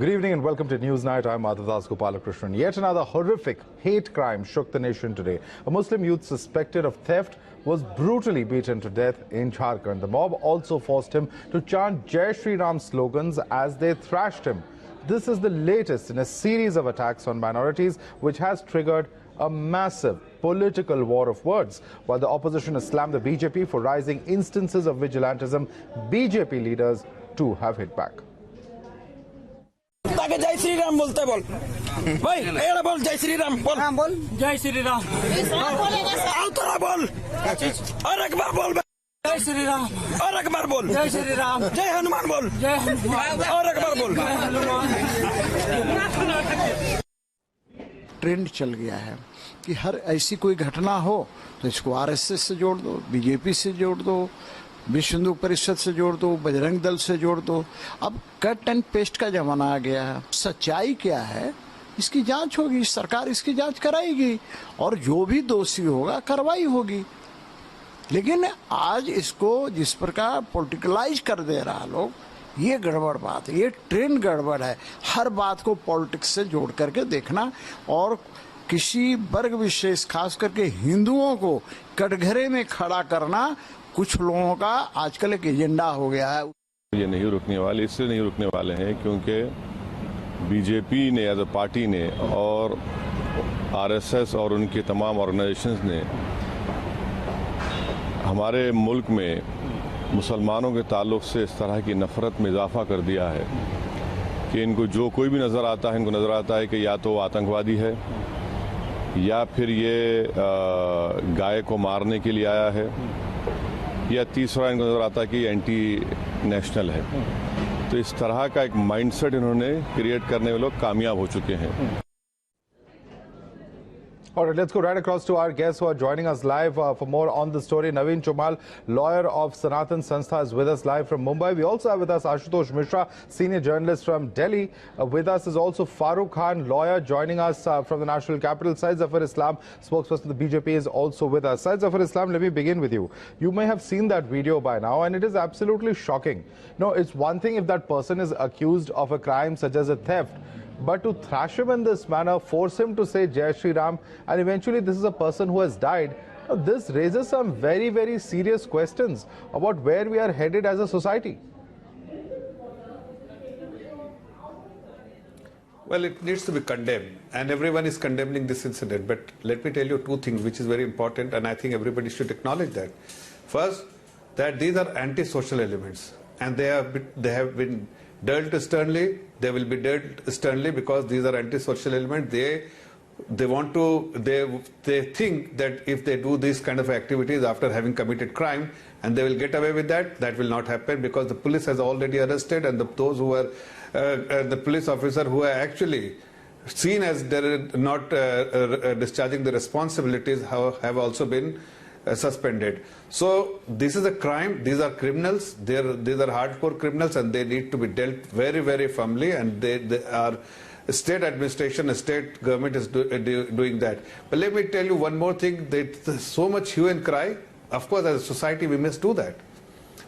Good evening and welcome to News Night. I'm Madhadas Gopalakrishnan. Yet another horrific hate crime shook the nation today. A Muslim youth suspected of theft was brutally beaten to death in Jharkhand. The mob also forced him to chant Jai Shri Ram slogans as they thrashed him. This is the latest in a series of attacks on minorities which has triggered a massive political war of words. While the opposition has slammed the BJP for rising instances of vigilantism, BJP leaders too have hit back. ताकि जय श्री राम बोलते बोल भाई एड़ा बोल जय श्री राम बोल हाँ बोल जय श्री राम आओ तोरा बोल और एक बार बोल जय श्री राम और एक बार बोल जय श्री राम जय हनुमान बोल जय हनुमान और एक बार बोल ट्रेंड चल गया है कि हर ऐसी कोई घटना हो तो इसको आरएसएस से जोड़ दो, बीजेपी से जोड़ दो, विश्व हिंदू परिषद से जोड़ दो, बजरंग दल से जोड़ दो। अब कट एंड पेस्ट का जमाना आ गया है। सच्चाई क्या है इसकी जांच होगी, सरकार इसकी जांच कराएगी और जो भी दोषी होगा कार्रवाई होगी। लेकिन आज इसको जिस प्रकार पॉलिटिकलाइज कर दे रहा लोग, ये गड़बड़ बात है, ये ट्रेंड गड़बड़ है। हर बात को पॉलिटिक्स से जोड़ करके देखना और किसी वर्ग विशेष खास करके हिंदुओं को कटघरे में खड़ा करना कुछ लोगों का आजकल एक एजेंडा हो गया है। ये नहीं रुकने वाले, इसलिए नहीं रुकने वाले हैं क्योंकि बीजेपी ने एज अ पार्टी ने और आरएसएस और उनके तमाम ऑर्गेनाइजेशंस ने हमारे मुल्क में मुसलमानों के ताल्लुक से इस तरह की नफरत में इजाफा कर दिया है कि इनको जो कोई भी नज़र आता है, इनको नज़र आता है कि या तो आतंकवादी है या फिर ये गाय को मारने के लिए आया है या तीसरा इनको नज़र आता है कि एंटी नेशनल है। तो इस तरह का एक माइंडसेट इन्होंने क्रिएट करने में लोग कामयाब हो चुके हैं। All right, let's go right across to our guests who are joining us live for more on the story. Naveen Chomal, lawyer of Sanatan Sanstha, is with us live from Mumbai. We also have with us Ashutosh Mishra, senior journalist from Delhi. With us is also Farooq Khan, lawyer, joining us from the National Capital. Syed Zafar Islam, spokesperson of the BJP, is also with us. Syed Zafar Islam, let me begin with you. You may have seen that video by now, and it is absolutely shocking. No, it's one thing if that person is accused of a crime such as a theft, but to thrash him in this manner, force him to say Jai Shri Ram, and eventually this is a person who has died. Now, this raises some very, very serious questions about where we are headed as a society. Well, it needs to be condemned, and everyone is condemning this incident. But let me tell you two things which is very important, and I think everybody should acknowledge that. First, that these are anti-social elements, and they have been dealt sternly. They will be dealt sternly because these are anti-social elements. They think that if they do these kind of activities after having committed crime and they will get away with that, that will not happen because the police has already arrested, and those who are the police officer who are actually seen as they're not discharging the responsibilities have also been suspended. So this is a crime. These are criminals. These are hardcore criminals, and they need to be dealt very, very firmly. And they are state administration, state government is doing that. But let me tell you one more thing. That so much hue and cry. Of course, as a society, we must do that.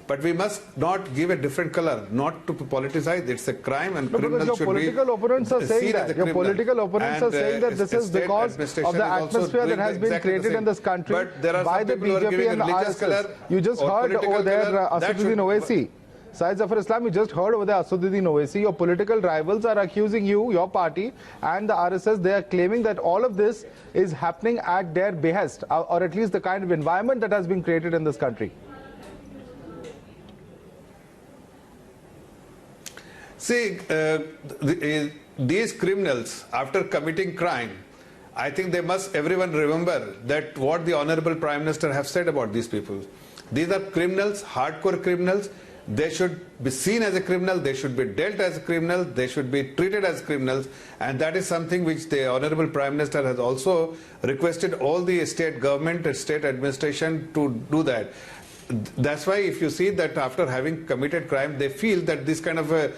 But we must not give a different color, not to politicize. It's a crime, and criminals should be political opponents are saying that. Your political opponents are saying that this is because of the atmosphere that has been created in this country by the BJP and the RSS. You just heard over there Asaduddin Owaisi. Syed Zafar Islam, you just heard over there Asaduddin Owaisi. Your political rivals are accusing you, your party, and the RSS. They are claiming that all of this is happening at their behest, or at least the kind of environment that has been created in this country. See, these criminals, after committing crime, I think everyone remember that what the Honorable Prime Minister have said about these people. These are criminals, hardcore criminals. They should be seen as a criminal. They should be dealt as a criminal. They should be treated as criminals. And that is something which the Honorable Prime Minister has also requested all the state government and state administration to do that. That's why if you see that after having committed crime, they feel that this kind of a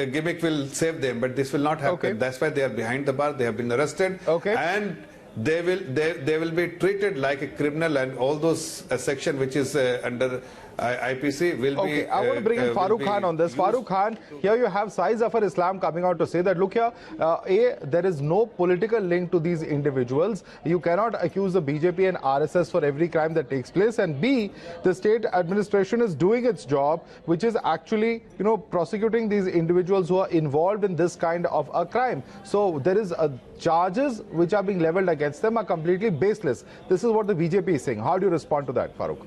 gimmick will save them, but this will not happen. Okay. That's why they are behind the bar. They have been arrested. Okay. And they will be treated like a criminal, and all those section which is under IPC will be. Okay, I want to bring in Farooq Khan on this. Farooq Khan, here you have Sai Zafar Islam coming out to say that, look here, A, there is no political link to these individuals. You cannot accuse the BJP and RSS for every crime that takes place. And B, the state administration is doing its job, which is actually, prosecuting these individuals who are involved in this kind of a crime. So there is charges which are being leveled against them are completely baseless. This is what the BJP is saying. How do you respond to that, Farooq?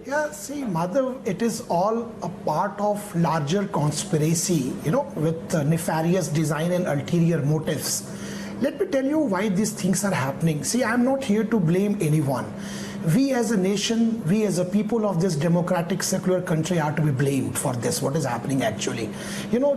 Yeah, see, Madhav, it is all a part of larger conspiracy, with nefarious design and ulterior motives. Let me tell you why these things are happening. See, I'm not here to blame anyone. We as a nation, we as a people of this democratic secular country are to be blamed for this, what is happening actually.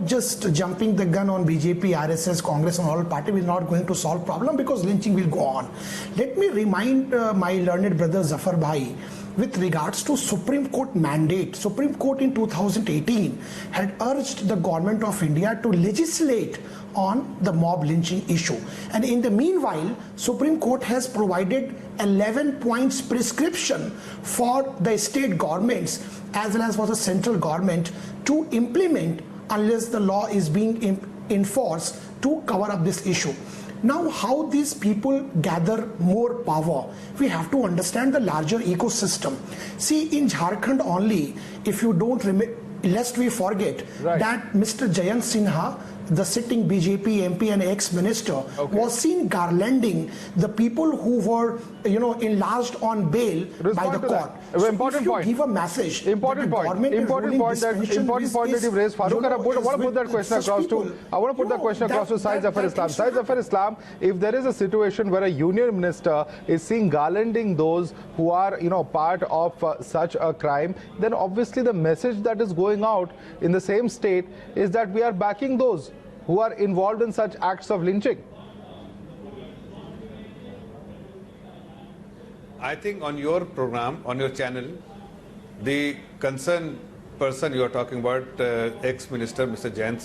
Just jumping the gun on BJP, RSS, Congress and all party is not going to solve problem, because lynching will go on. Let me remind my learned brother Zafar Bhai, with regards to Supreme Court mandate. Supreme Court in 2018 had urged the government of India to legislate on the mob lynching issue. And in the meanwhile, Supreme Court has provided 11 points prescription for the state governments as well as for the central government to implement unless the law is being enforced to cover up this issue. Now, how these people gather more power, we have to understand the larger ecosystem. See, in Jharkhand only, if you don't remember, lest we forget that Mr. Jayant Sinha, the sitting BJP MP and ex-minister, was seen garlanding the people who were, enlarged on bail by the court. So important point. Give a message. Important point that you've raised, Farooq. I want to put that question across to. I want to put that question across to Sai Zafar Islam. Sai Zafar Islam, if there is a situation where a union minister is seen garlanding those who are, part of such a crime, then obviously the message that is going out in the same state is that we are backing those who are involved in such acts of lynching. I think on your program, on your channel, the concerned person you are talking about, ex-minister Mr. Jayant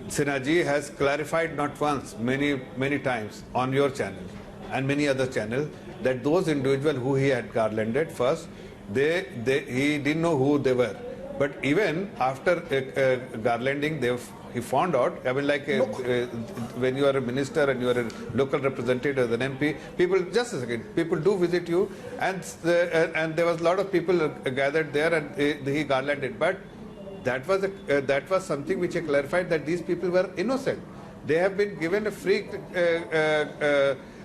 Sinha ji has clarified not once, many times on your channel and many other channels that those individuals who he had garlanded first, he didn't know who they were. But even after garlanding, he found out, when you are a minister and you are a local representative as an MP, people do visit you, and there was a lot of people gathered there, and he garlanded. But that was something which he clarified, that these people were innocent. They have been given a free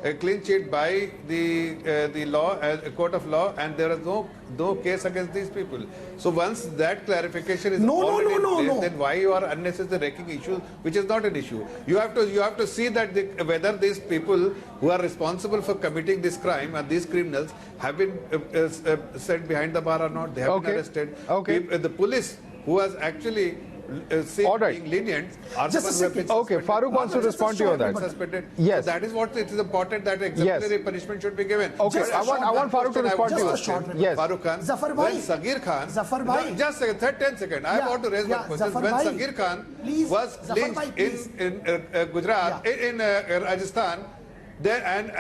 a clean sheet by the law, a court of law, and there is no case against these people. So once that clarification is already in place, then why you are unnecessarily raking issues which is not an issue? You have to see that whether these people who are responsible for committing this crime and these criminals have been set behind the bar or not. They have been arrested. Okay. The police who was actually being lenient are the ones who have been suspended. Okay, Farooq wants to respond to you on that. Suspended. Yes. So that is what it is important, that exemplary punishment should be given. Okay, I want Farooq to respond to you. Yes. Farooq Khan, when Sagir Khan, just 10 seconds, I want to raise one question. When Sagir Khan was lynched in Gujarat, in Rajasthan, there and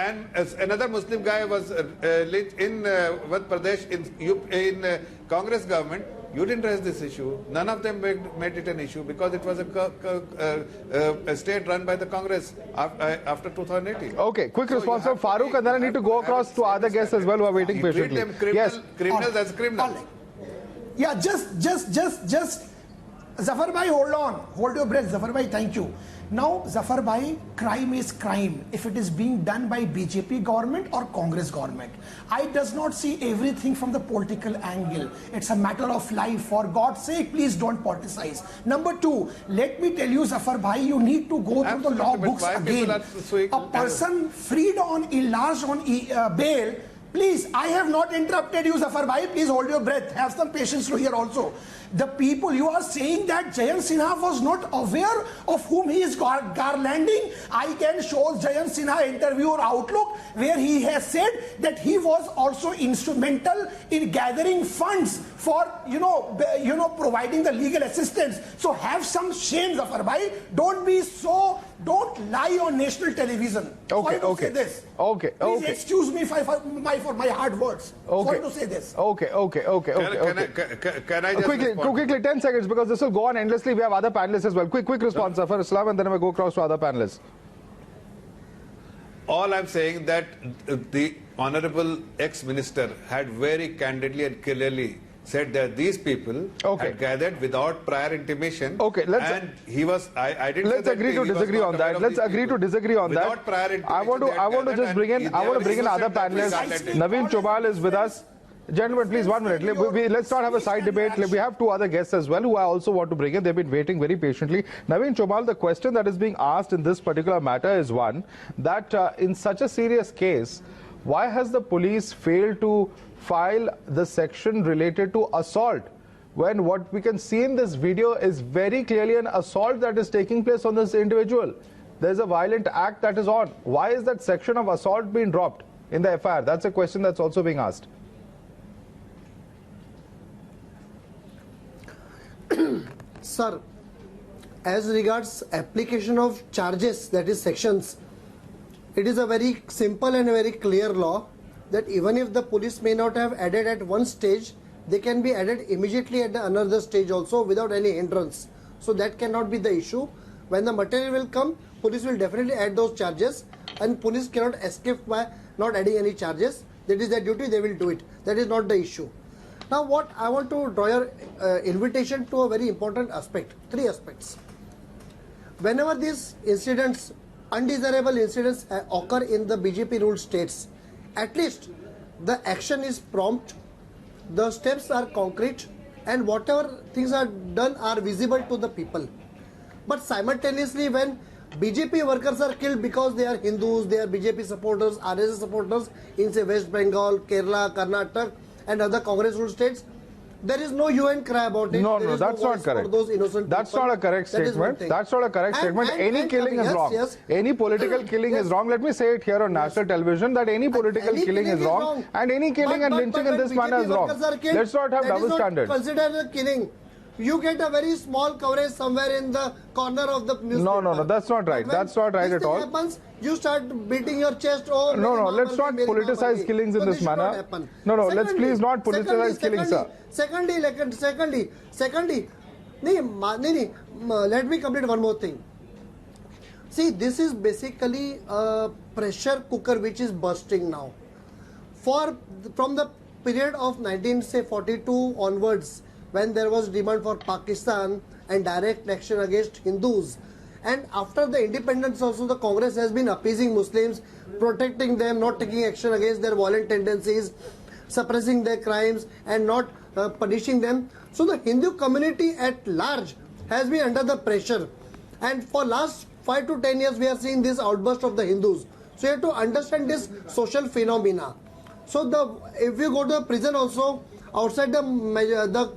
another Muslim guy was lynched in Madhya Pradesh in Congress government. You didn't raise this issue. None of them made it an issue because it was a state run by the Congress after 2018. Okay, quick response from Farooq, and then I need to go across to other guests as well who are waiting patiently. Criminals as criminals. Yeah, just Zafar Bhai, hold on. Hold your breath, Zafar Bhai, thank you. Now, Zafar Bhai, crime is crime if it is being done by BJP government or Congress government. I does not see everything from the political angle. It's a matter of life. For God's sake, please don't politicize. Number two, let me tell you, Zafar Bhai, you need to go through the law books again. A person freed on enlarged on bail, Please, I have not interrupted you, Zafar Bhai. Please hold your breath. Have some patience to hear also. The people, you are saying that Jayant Sinha was not aware of whom he is garlanding. I can show Jayant Sinha interview or Outlook where he has said that he was also instrumental in gathering funds for, providing the legal assistance. So have some shame, Zafar Bhai. Don't lie on national television. Okay, Sorry to say this. Okay, Please okay. excuse me for my hard words. Okay. Sorry to say this. Okay. Can I just Quickly, 10 seconds, because this will go on endlessly. We have other panelists as well. Quick response, Zafar Islam, and then we'll go across to other panelists. All I'm saying that the Honorable ex-minister had very candidly and clearly said that these people had gathered without prior intimation. Okay, and he was. I didn't. Let's agree to disagree on that. Let's agree to disagree on that. Without prior intimation, I want to just bring in. I want to bring in other panelists. Naveen Chobal is with us. Gentlemen, please, 1 minute. Let's not have a side debate. We have two other guests as well who I also want to bring in. They've been waiting very patiently. Naveen Chobal, the question that is being asked in this particular matter is one, that in such a serious case, why has the police failed to file the section related to assault, when what we can see in this video is very clearly an assault that is taking place on this individual? There's a violent act that is on. Why is that section of assault being dropped in the FIR? That's a question that's also being asked. Sir, as regards application of charges, that is sections, it is a very simple and a very clear law that even if the police may not have added at one stage, they can be added immediately at another stage also without any hindrance. So that cannot be the issue. When the material will come, police will definitely add those charges, and police cannot escape by not adding any charges. That is their duty, they will do it. That is not the issue. Now what I want to draw your invitation to a very important aspect, three aspects. Whenever these incidents, undesirable incidents occur in the BJP ruled states, at least the action is prompt, the steps are concrete, and whatever things are done are visible to the people. But simultaneously, when BJP workers are killed because they are Hindus, they are BJP supporters, RSS supporters in say West Bengal, Kerala, Karnataka and other Congress ruled states, there is no UN cry about it. No, that's not correct. That's not a correct statement. That's not a correct statement. Any killing is wrong. Any political killing is wrong. Let me say it here on national television that any political killing is wrong, and any killing and lynching in this manner is wrong. Let's not have double standards. Consider a killing. You get a very small coverage somewhere in the corner of the newspaper. No, that's not right. That's not right at all. Happens, you start beating your chest. Oh, no, let's not politicize killings in this manner. No, let's please not politicize killings, sir. Secondly, let me complete one more thing. See, this is basically a pressure cooker which is bursting now. From the period of 1942 onwards, when there was demand for Pakistan and direct action against Hindus, and after the independence also the Congress has been appeasing Muslims, protecting them, not taking action against their violent tendencies, suppressing their crimes and not punishing them. So the Hindu community at large has been under the pressure, and for last 5 to 10 years we are seeing this outburst of the Hindus. So you have to understand this social phenomena. So if you go to the prison also, outside the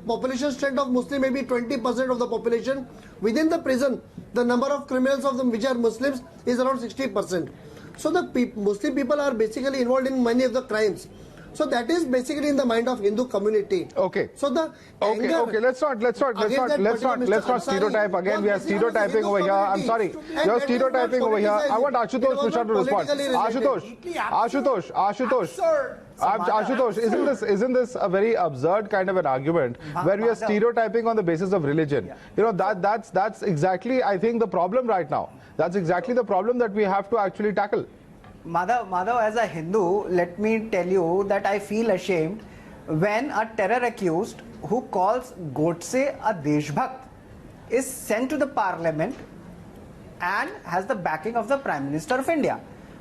population strength of Muslim may be 20% of the population. Within the prison, the number of criminals of them which are Muslims is around 60%. So the Muslim people are basically involved in many of the crimes. So that is basically in the mind of Hindu community. Okay. So the let's not stereotype again. We are stereotyping over here. I'm sorry. You're stereotyping over here. I want Ashutosh Mishra to respond. Ashutosh, isn't this a very absurd kind of an argument where we are stereotyping on the basis of religion? You know, that's exactly, I think, the problem right now. That's exactly the problem that we have to actually tackle. Madhav, as a Hindu, let me tell you that I feel ashamed when a terror accused who calls Godse a Deshbhakt is sent to the parliament and has the backing of the Prime Minister of India.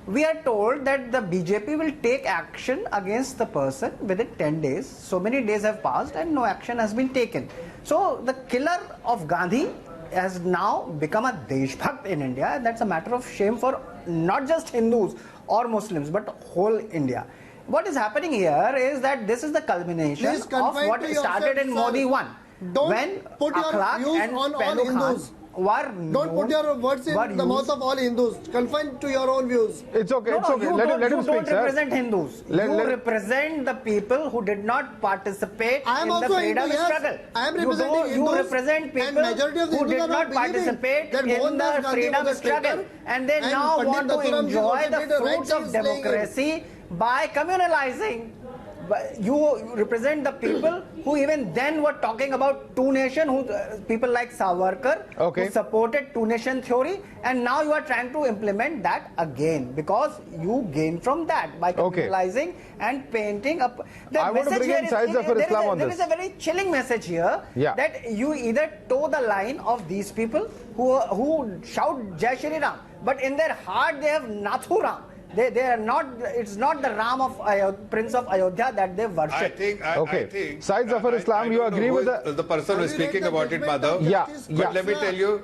We are told that the BJP will take action against the person within 10 days. So many days have passed and no action has been taken. So the killer of Gandhi has now become a Deshbhakt in India, and that's a matter of shame for not just Hindus or Muslims but whole India. what is happening here is that this is the culmination Please of confine what to started yourself, in sir. Modi 1. Don't when put your Akhlaq views and on all Pehlu Khan Hindus. were Don't put your words in the mouth of all Hindus. Confine to your own views. It's okay, it's okay. You Let him don't speak, sir. represent Hindus. You represent the people who did not participate I am in the also freedom Hindu, yes. struggle. I am representing Hindus. You represent and people majority of the who Hindus did are not believing participate that in Mohandas the Gandhi freedom was a struggle. traitor, And they and now Pandit want to Nathuram Ji enjoy also the did a right fruits of thing slaying him. democracy by communalizing. But you represent the people who even then were talking about two nation, who people like Savarkar, who supported two nation theory, and now you are trying to implement that again because you gain from that by communalizing and painting up. The I want to bring in Syed Zafar Islam on this. There is a very chilling message here that you either toe the line of these people who shout Jai Shri Ram, but in their heart they have Nathu Ram. They are not. It's not the Ram of Prince of Ayodhya that they worship. I think. Syed Zafar Islam, you agree with the person who is speaking about it, Madhav? But let me tell you.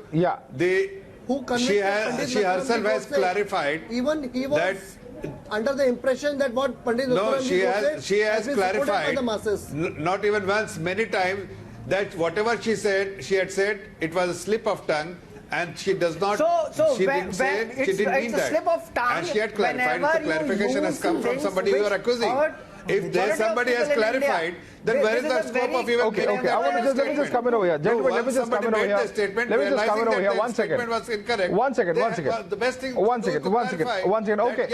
She herself has clarified. Even he was that under the impression that what Pandit Nathuram Ji she has been supported by clarified. the masses. Not even once, many times, that whatever she had said, it was a slip of tongue. And she does not. She didn't mean that. Slip of tongue. And she had clarified. The clarification has come from somebody you are accusing. If there's somebody has clarified, then where is the scope of even Okay. I want to let me just come in over here. Gentlemen, let me just come in over here. Let me just come in over here. 1 second. Was incorrect. 1 second. The best thing. 1 second. Okay.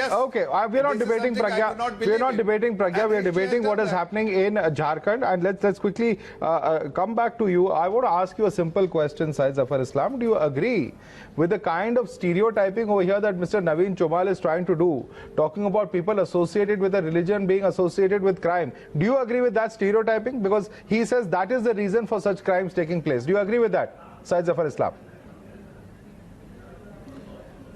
We are not debating Pragya. We are not debating Pragya. We are debating what is happening in Jharkhand. And let's quickly come back to you. I want to ask you a simple question, Syed Zafar Islam. Do you agree with the kind of stereotyping over here that Mr. Naveen Chomal is trying to do, talking about people associated with a religion being associated with crime? Do you agree with that stereotyping? Because he says that is the reason for such crimes taking place. Do you agree with that, Syed Zafar Islam?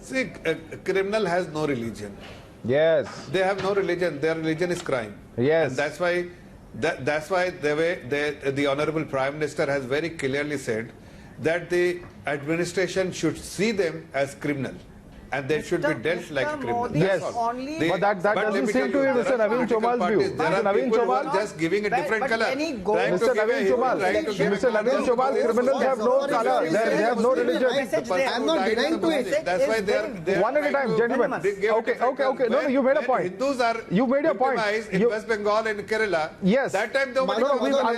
See, a criminal has no religion. Yes. They have no religion. Their religion is crime. Yes. And that's why the Honorable Prime Minister has very clearly said that the administration should see them as criminal. And they should be dealt like a criminal. Yes, but that doesn't seem to be Mr. Naveen Chomal's view. Mr. Naveen Chomal just giving a different color. Mr. Naveen Chomal, criminals have no color. They have no religion. I am not denying to it. That's why they are one at a time, gentlemen. Okay. No, you made a point. Hindus are victimized in West Bengal and Kerala. Yes. That time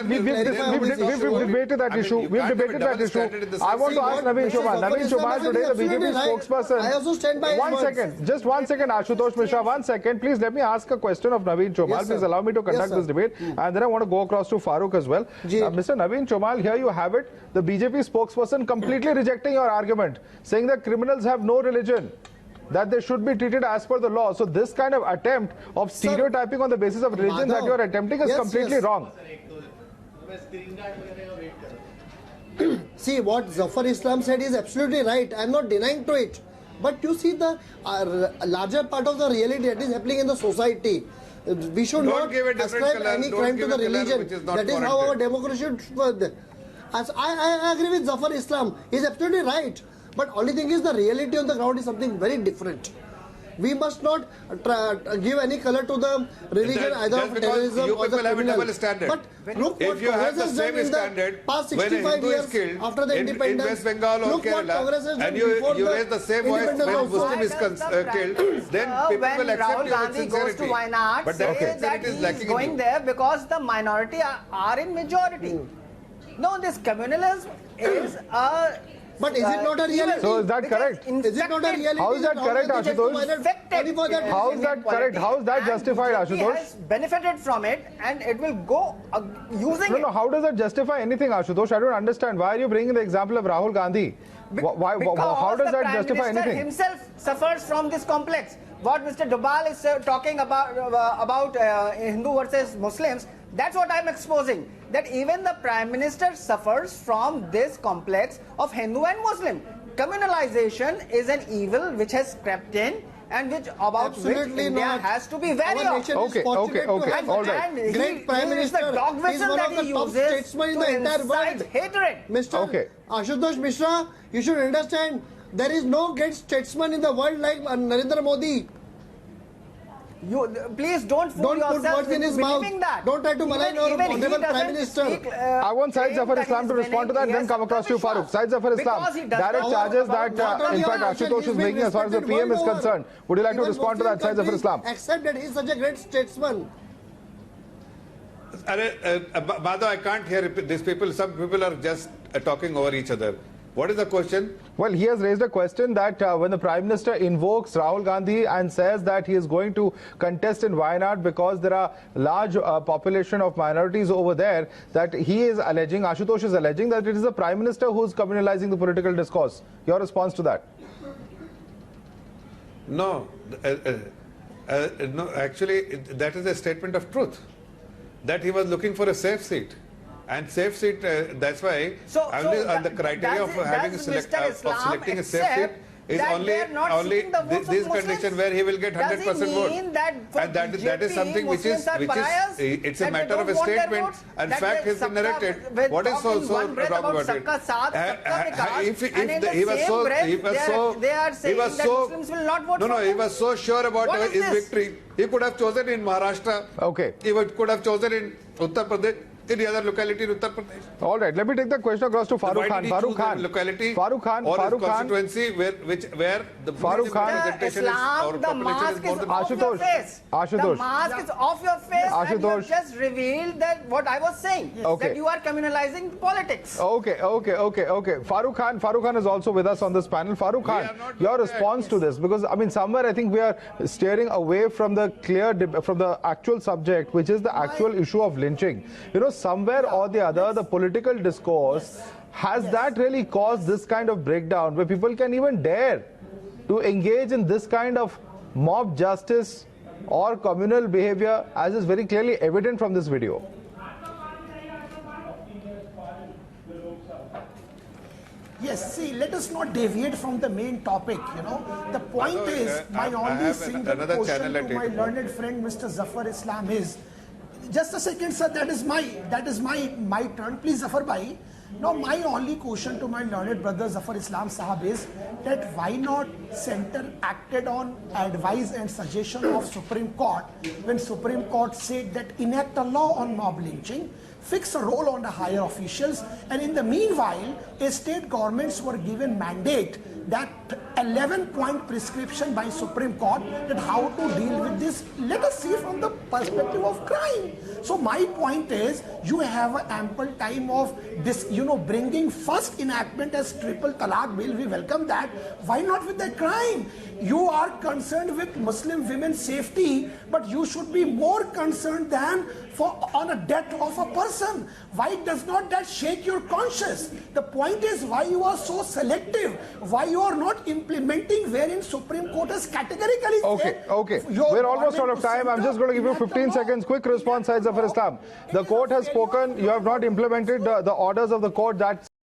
we've debated that issue. We've debated that issue. I want to ask Naveen Chomal. Naveen Chomal, today the BJP spokesperson. I also stand by 1 second. Just 1 second, Ashutosh Mishra. 1 second. Please let me ask a question of Naveen Chomal. Please allow me to conduct this debate. And then I want to go across to Farooq as well. Mr. Naveen Chomal, here you have it. The BJP spokesperson completely rejecting your argument, saying that criminals have no religion, that they should be treated as per the law. So this kind of attempt of stereotyping on the basis of religion that you are attempting is completely wrong. See, what Zafar Islam said is absolutely right. I am not denying to it. But you see the larger part of the reality that is happening in the society. We should not ascribe any crime to the religion. That is how our democracy should. As I agree with Zafar Islam. He is absolutely right. But only thing is the reality on the ground is something very different. We must not give any color to the religion either of terrorism or the criminal. But look if what you have Congress the has same done in standard the past when a 65 Hindu years is killed after the independence. in West Bengal or Look what Congress has Kerala, done and you before raise the same voice when a Muslim is killed, then people will accept Rahul you with Gandhi goes sincerity. to Wayanad, But say that he is going there because the minority are in majority. No, this communalism is a... But is it not a reality? So is that correct? Is it not a reality? How is that correct, Ashutosh? How is that correct? How is that justified, Ashutosh? He has benefited from it and it will go using it. No, how does that justify anything, Ashutosh? I don't understand. Why are you bringing the example of Rahul Gandhi? How does that justify anything? The Prime Minister himself suffers from this complex. What Mr. Dobal is talking about Hindu versus Muslims, that's what I'm exposing. That even the Prime Minister suffers from this complex of Hindu and Muslim. Communalization is an evil which has crept in and which India has to be wary of. Okay, all right. Great Prime Minister, the dog whistle that he uses statesman in the entire world. Hatred. Mr. Ashutosh Mishra, you should understand there is no great statesman in the world like Narendra Modi. Please don't fool Don't put yourself words in into his mouth. believing that. Don't try to malign our Even he honorable Prime doesn't Minister. speak, I want Syed claim Zafar that Islam to he's respond to that, winning. then He come has across to you, Vishwas. Farooq. Syed Zafar Islam, Because he does direct not charges know that, about what in are fact, your Ashutosh He's is making as far as the respected PM is world over. concerned. Would you like to Even respond to that, Muslim Syed Zafar countries Islam? accept that he is such a great statesman. Madhav, I can't hear these people. Some people are just talking over each other. What is the question? Well, he has raised a question that when the Prime Minister invokes Rahul Gandhi and says that he is going to contest in Wayanad because there are large population of minorities over there, that he is alleging, Ashutosh is alleging, that it is the Prime Minister who is communalizing the political discourse. Your response to that? No, no. Actually, that is a statement of truth. That he was looking for a safe seat. And safe seat, that's why only on the criteria of having selecting a safe seat is only this condition where he will get 100% vote. And that is something which is it's a matter of a statement. And fact has been narrated. What is so wrong about it? If he was so sure about his victory, he could have chosen in Maharashtra. Okay. He could have chosen in Uttar Pradesh. In the other locality in Uttar Pradesh. All right, let me take the question across to Farooq Khan. Farooq Khan. Locality or constituency where the Farooq Khan, representation is or the population mask is more is than off your face. Ashutosh. The mask is off your face, and you have Ashutosh. just revealed that what I was saying, Okay. that you are communalizing politics. Okay. Farooq Khan is also with us on this panel. Farooq Khan, your response to this, because I mean, somewhere I think we are steering away from the from the actual subject, which is the actual issue of lynching. You know, somewhere or the other, the political discourse has that really caused this kind of breakdown, where people can even dare to engage in this kind of mob justice or communal behavior, as is very clearly evident from this video. Yes, see, let us not deviate from the main topic, you know. The point is, my only single question to my learned friend, Mr. Zafar Islam is, just a second, sir, that is my turn. Please, Zafar bhai. Now, my only question to my learned brother Zafar Islam Sahab is that why not Center acted on advice and suggestion of Supreme Court when Supreme Court said that enact a law on mob lynching, fix a role on the higher officials, and in the meanwhile, state governments were given mandate that 11-point prescription by Supreme Court that how to deal with this. Let us see from the perspective of crime. So my point is, you have an ample time of this, you know, bringing first enactment as triple talaq bill. We welcome that. Why not with the crime? You are concerned with Muslim women's safety, but you should be more concerned than on a death of a person. Why does not that shake your conscience? The point is why you are so selective, why you are not implementing wherein Supreme Court has categorically said. Okay. We're almost out of time. I'm just going to give you 15 seconds. Quick response, Syed Zafar Islam. The court has spoken. You have not implemented the orders of the court that